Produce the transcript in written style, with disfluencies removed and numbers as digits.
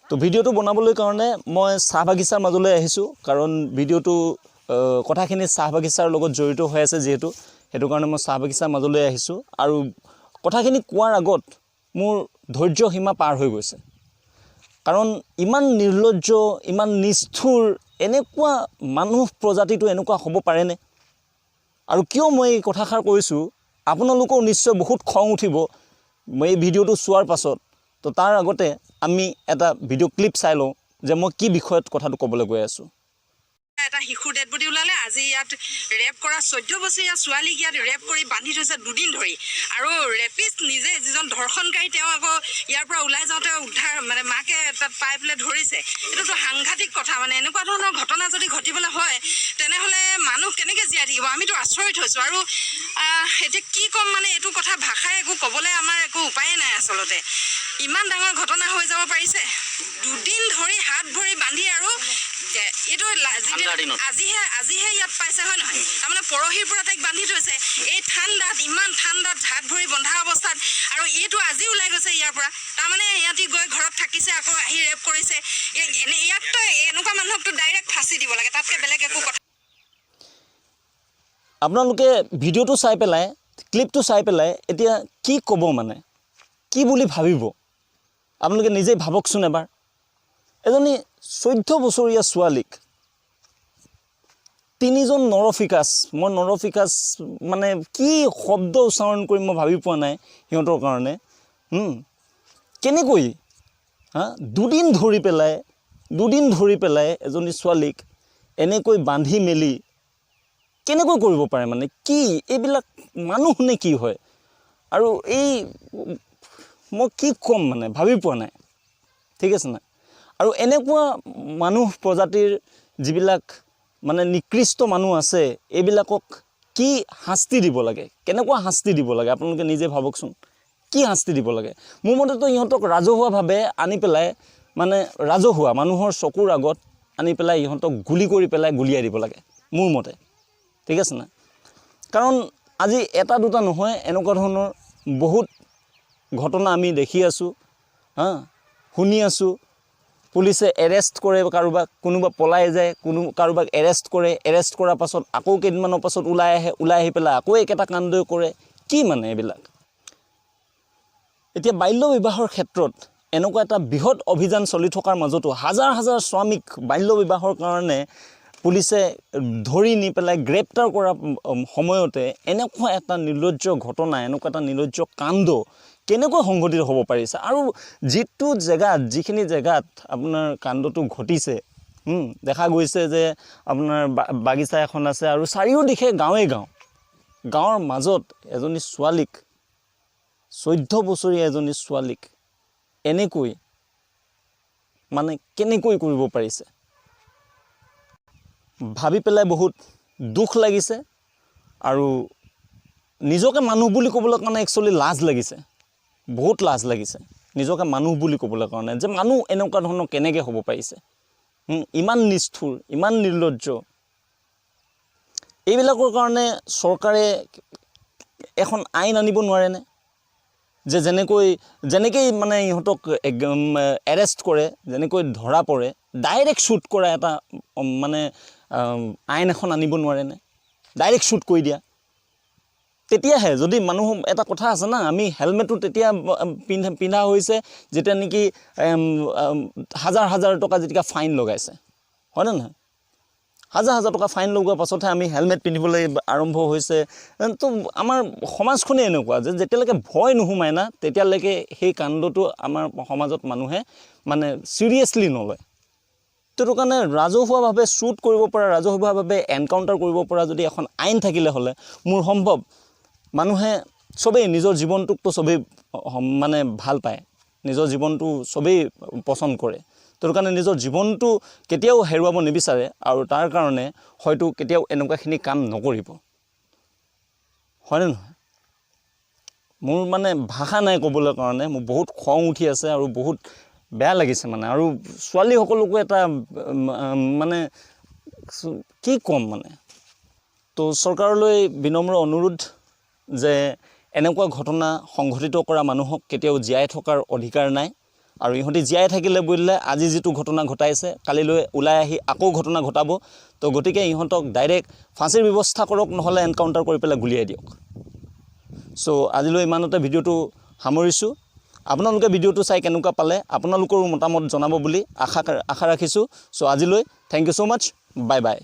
তো ভিডিওটো বনাবলৈ কাৰণে মই চাহ বাগিচাৰ মাজলৈ আহিছোঁ কাৰণ ভিডিওটো কথাখিনি চাহ বাগিচাৰ লগত জড়িত হৈ আছে যেহেতু সেইটো কাৰণে মই চাহ বাগিচাৰ মাজলৈ আহিছোঁ আৰু কথাখিনি কোৱাৰ আগত মোৰ ধৈৰ্য সীমা পাৰ হৈ গৈছে কাৰণ ইমান নিৰ্লজ্জ ইমান নিষ্ঠুৰ এনেকুৱা মানুহ প্ৰজাতিটো এনেকুৱা হ'ব পাৰেনে আৰু কিয় মই এই কথাষাৰ কৈছোঁ আপোনালোকৰ নিশ্চয় বহুত খং উঠিব মই এই ভিডিওটো চোৱাৰ পাছত তো তাৰ আগতে আমি এটা ভিডিও ক্লিপ চাই লওঁ যে মই কি বিষয়ত কথাটো ক'বলৈ গৈ আছোঁ এটা শিশুৰ ডেড বডি ওলালে আজি ইয়াত ৰেপ কৰা 14 বছৰীয়া ছোৱালীক ইয়াত ৰেপ কৰি বান্ধি থৈছে দুদিন ধৰি আৰু ৰেপিষ্ট নিজে যিজন ধৰ্ষণকাৰী তেওঁ আকৌ ইয়াৰ পৰা ওলাই যাওঁতে উদ্ধাৰ মানে মাকে তাত পাই পেলাই ধৰিছে এইটোতো সাংঘাতিক কথা মানে এনেকুৱা ধৰণৰ ঘটনা যদি ঘটিবলৈ হয় তেনেহ'লে মানুহ কেনেকৈ জীয়াই থাকিব আমিতো আচৰিত হৈছোঁ আৰু এতিয়া কি ক'ম মানে এইটো কথা ভাষাই একো ক'বলৈ আমাৰ একো উপায়ে নাই আচলতে ইমান ডাঙৰ ঘটনা হৈ যাব পাৰিছে দুদিন ধৰি হাত ভৰি বান্ধি আৰু এইটো আজিহে ইয়াত পাইছে হয় নহয় তাৰমানে পৰহিৰ পৰা তাইক বান্ধি থৈছে এই ঠাণ্ডাত ইমান ঠাণ্ডাত হাত ভৰি বন্ধা অৱস্থাত আৰু এইটো আজি ওলাই গৈছে ইয়াৰ পৰা তাৰমানে ইহঁতি গৈ ঘৰত থাকিছে আকৌ আহি ৰেপ কৰিছে ইয়াকতো এনেকুৱা মানুহকতো ডাইৰেক্ট ফাঁচি দিব লাগে তাতকৈ বেলেগ একো কথা আপোনালোকে ভিডিওটো চাই পেলাই ক্লিপটো চাই পেলাই এতিয়া কি ক'ব মানে কি বুলি ভাবিব আপোনালোকে নিজেই ভাবকচোন এবাৰ এজনী 14 বছৰীয়া ছোৱালীক তিনিজন নৰফিকাছ মই নৰফিকাছ মানে কি শব্দ উচ্চাৰণ কৰি মই ভাবি পোৱা নাই সিহঁতৰ কাৰণে কেনেকৈ দুদিন ধৰি পেলাই এজনী ছোৱালীক এনেকৈ বান্ধি মেলি কেনেকৈ কৰিব পাৰে মানে কি এইবিলাক মানুহ নে কি হয় আৰু এই মই কি ক'ম মানে ভাবি পোৱা নাই ঠিক আছে না আৰু এনেকুৱা মানুহ প্ৰজাতিৰ যিবিলাক মানে নিকৃষ্ট মানুহ আছে এইবিলাকক কি শাস্তি দিব লাগে কেনেকুৱা শাস্তি দিব লাগে আপোনালোকে নিজে ভাবকচোন কি শাস্তি দিব লাগে মোৰ মতেতো ইহঁতক ৰাজহুৱাভাৱে আনি পেলাই মানে ৰাজহুৱা মানুহৰ চকুৰ আগত আনি পেলাই ইহঁতক গুলি কৰি পেলাই গুলিয়াই দিব লাগে মোৰ মতে ঠিক আছে না কাৰণ আজি এটা দুটা নহয় এনেকুৱা ধৰণৰ বহুত ঘটনা আমি দেখি আছোঁ শুনি আছোঁ পুলিচে এৰেষ্ট কৰে কাৰোবাক কোনোবা পলাই যায় কাৰোবাক এৰেষ্ট কৰে এৰেষ্ট কৰাৰ পাছত আকৌ কেইদিনমানৰ পাছত ওলাই আহি পেলাই আকৌ একেটা কাণ্ড কৰে কি মানে এইবিলাক এতিয়া বাল্য বিবাহৰ ক্ষেত্ৰত এনেকুৱা এটা বৃহৎ অভিযান চলি থকাৰ মাজতো হাজাৰ হাজাৰ স্বামীক বাল্য বিবাহৰ কাৰণে পুলিচে ধৰি নি পেলাই গ্ৰেপ্তাৰ কৰা সময়তে এনেকুৱা এটা নিৰ্লজ্জ ঘটনা এনেকুৱা এটা নিৰ্লজ্জ কাণ্ড কেনেকৈ সংঘটিত হ'ব পাৰিছে আৰু যিখিনি জেগাত আপোনাৰ কাণ্ডটো ঘটিছে দেখা গৈছে যে আপোনাৰ বাগিচা এখন আছে আৰু চাৰিওদিশে গাঁৱৰ মাজত এজনী ছোৱালীক 14 বছৰীয়া এজনী ছোৱালীক এনেকৈ মানে কেনেকৈ কৰিব পাৰিছে ভাবি পেলাই বহুত দুখ লাগিছে আৰু নিজকে মানুহ বুলি ক'বলৈ কাৰণে একচুৱেলি লাজ লাগিছে বহুত লাজ লাগিছে নিজকে মানুহ বুলি ক'বলৈ কাৰণে যে মানুহ এনেকুৱা ধৰণৰ কেনেকৈ হ'ব পাৰিছে ইমান নিষ্ঠুৰ ইমান নিৰ্লজ্জ এইবিলাকৰ কাৰণে চৰকাৰে এখন আইন আনিব নোৱাৰেনে যে যেনেকৈ মানে ইহঁতক এৰেষ্ট কৰে যেনেকৈ ধৰা পৰে ডাইৰেক্ট শ্বুট কৰা এটা মানে আইন এখন আনিব নোৱাৰেনে ডাইৰেক্ট শ্বুট কৰি দিয়া তেতিয়াহে যদি মানুহ এটা কথা আছে না আমি হেলমেটটো তেতিয়া পিন্ধা হৈছে যেতিয়া নেকি হাজাৰ টকা যেতিয়া ফাইন লগাইছে হয়নে নহয় হাজাৰ টকা ফাইন লগোৱাৰ পাছতহে আমি হেলমেট পিন্ধিবলৈ আৰম্ভ হৈছে তো আমাৰ সমাজখনেই এনেকুৱা যে যেতিয়ালৈকে ভয় নোসোমায় না তেতিয়ালৈকে সেই কাণ্ডটো আমাৰ সমাজত মানুহে মানে চিৰিয়াছলি নলয় সেইটো কাৰণে ৰাজহুৱাভাৱে শ্বুট কৰিব পৰা ৰাজহুৱাভাৱে এনকাউণ্টাৰ কৰিব পৰা যদি এখন আইন থাকিলে হ'লে মোৰ সম্ভৱ মানুহে চবেই নিজৰ জীৱনটোকতো চবেই মানে ভাল পায় নিজৰ জীৱনটো চবেই পচন্দ কৰে সেইটো কাৰণে নিজৰ জীৱনটো কেতিয়াও হেৰুৱাব নিবিচাৰে আৰু তাৰ কাৰণে হয়তো কেতিয়াও এনেকুৱাখিনি কাম নকৰিব হয়নে নহয় মোৰ মানে ভাষা নাই ক'বলৈ কাৰণে মোৰ বহুত খং উঠি আছে আৰু বহুত বেয়া লাগিছে মানে আৰু ছোৱালীসকলকো এটা মানে কি ক'ম মানে তো চৰকাৰলৈ বিনম্ৰ অনুৰোধ যে এনেকুৱা ঘটনা সংঘটিত কৰা মানুহক কেতিয়াও জীয়াই থকাৰ অধিকাৰ নাই আৰু ইহঁতি জীয়াই থাকিলে বুলিলে আজি যিটো ঘটনা ঘটাইছে কালিলৈ ওলাই আহি আকৌ ঘটনা ঘটাব তো গতিকে ইহঁতক ডাইৰেক্ট ফাঁচীৰ ব্যৱস্থা কৰক নহ'লে এনকাউণ্টাৰ কৰি পেলাই গুলিয়াই দিয়ক চ' আজিলৈ ইমানতে ভিডিঅ'টো সামৰিছোঁ আপোনালোকে ভিডিঅ'টো চাই কেনেকুৱা পালে আপোনালোকৰো মতামত জনাব বুলি আশা ৰাখিছোঁ চ' আজিলৈ thank you so' much bye bye